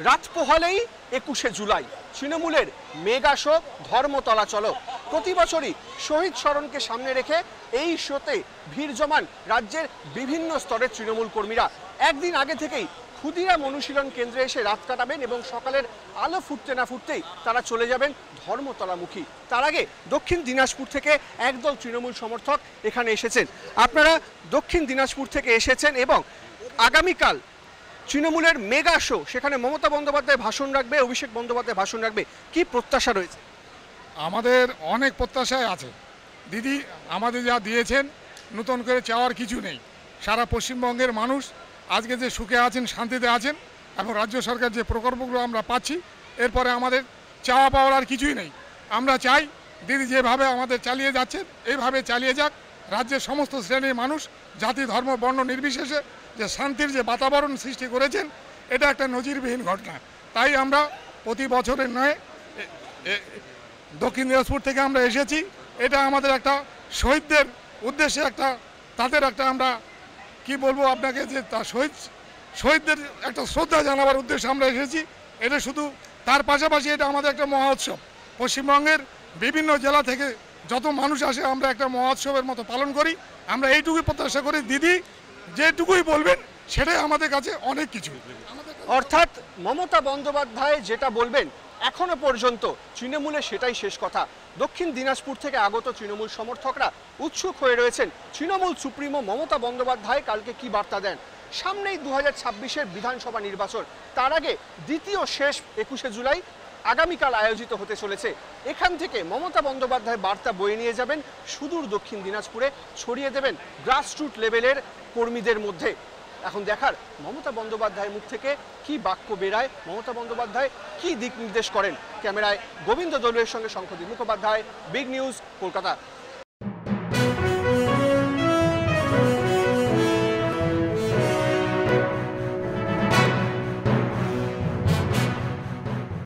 রাত পোহালেই ২১শে জুলাই তৃণমূলের মেগা শো ধর্মতলা চলো। প্রতি বছরই শহীদ স্মরণকে সামনে রেখে এই শোতে ভিড় জমান রাজ্যের বিভিন্ন স্তরের তৃণমূল কর্মীরা। একদিন আগে থেকেই ক্ষুদিরাম অনুশীলন কেন্দ্রে এসে রাত কাটাবেন এবং সকালের আলো ফুটতে না ফুটতেই তারা চলে যাবেন ধর্মতলামুখী। তার আগে দক্ষিণ দিনাজপুর থেকে একদল তৃণমূল সমর্থক এখানে এসেছেন। আপনারা দক্ষিণ দিনাজপুর থেকে এসেছেন এবং আগামীকাল তৃণমূলের মেগা শো, সেখানে মমতা বন্দ্যোপাধ্যায় ভাষণ রাখবে, অভিষেক বন্দ্যোপাধ্যায় ভাষণ রাখবে, কি প্রত্যাশা রয়েছে? আমাদের অনেক প্রত্যাশায় আছে দিদি, আমাদের যা দিয়েছেন নতুন করে চাওয়ার কিছু নেই। সারা পশ্চিমবঙ্গের মানুষ আজকে যে সুখে আছেন, শান্তিতে আছেন এবং রাজ্য সরকার যে প্রকল্পগুলো আমরা পাচ্ছি, এরপরে আমাদের চাওয়া পাওয়ার আর কিছুই নেই। আমরা চাই দিদি যেভাবে আমাদের চালিয়ে যাচ্ছেন এইভাবে চালিয়ে যাক। রাজ্যের সমস্ত শ্রেণীর মানুষ, জাতি ধর্ম বর্ণ নির্বিশেষে যে শান্তির যে বাতাবরণ সৃষ্টি করেছেন, এটা একটা নজিরবিহীন ঘটনা। তাই আমরা প্রতি বছরের নয়, দক্ষিণ দিনাজপুর থেকে আমরা এসেছি। এটা আমাদের একটা শহীদদের উদ্দেশ্যে একটা তাদের একটা আমরা কি বলবো আপনাকে, যে তা শহীদদের একটা শ্রদ্ধা জানাবার উদ্দেশ্যে আমরা এসেছি। এটা শুধু তার পাশাপাশি এটা আমাদের একটা মহোৎসব। পশ্চিমবঙ্গের বিভিন্ন জেলা থেকে যত মানুষ আসে আমরা একটা মহোৎসবের মতো পালন করি। আমরা এইটুকুই প্রত্যাশা করি দিদি যেটুকুই বলবেন সেটাই আমাদের কাছে অনেক কিছু। অর্থাৎ মমতা বন্দ্যোপাধ্যায় যেটা বলবেন এখনো পর্যন্ত তৃণমূলে সেটাই শেষ কথা। দক্ষিণ দিনাজপুর থেকে আগত তৃণমূল সমর্থকরা উৎসুক হয়ে রয়েছেন তৃণমূল সুপ্রিমো মমতা বন্দ্যোপাধ্যায় কালকে কি বার্তা দেন। সামনেই ২০২৬-এর বিধানসভা নির্বাচন, তার আগে দ্বিতীয় শেষ ২১শে জুলাই আগামীকাল আয়োজিত হতে চলেছে। এখান থেকে মমতা বন্দ্যোপাধ্যায় বার্তা বয়ে নিয়ে যাবেন সুদূর দক্ষিণ দিনাজপুরে, ছড়িয়ে দেবেন গ্রাসরুট লেভেলের কর্মীদের মধ্যে। এখন দেখার মমতা বন্দ্যোপাধ্যায়ের মুখ থেকে কি বাক্য বেরায়, মমতা বন্দ্যোপাধ্যায় কি দিক নির্দেশ করেন। ক্যামেরায় গোবিন্দ দলুয়ের সঙ্গে শঙ্খদীপ মুখোপাধ্যায়, বিগ নিউজ, কলকাতা।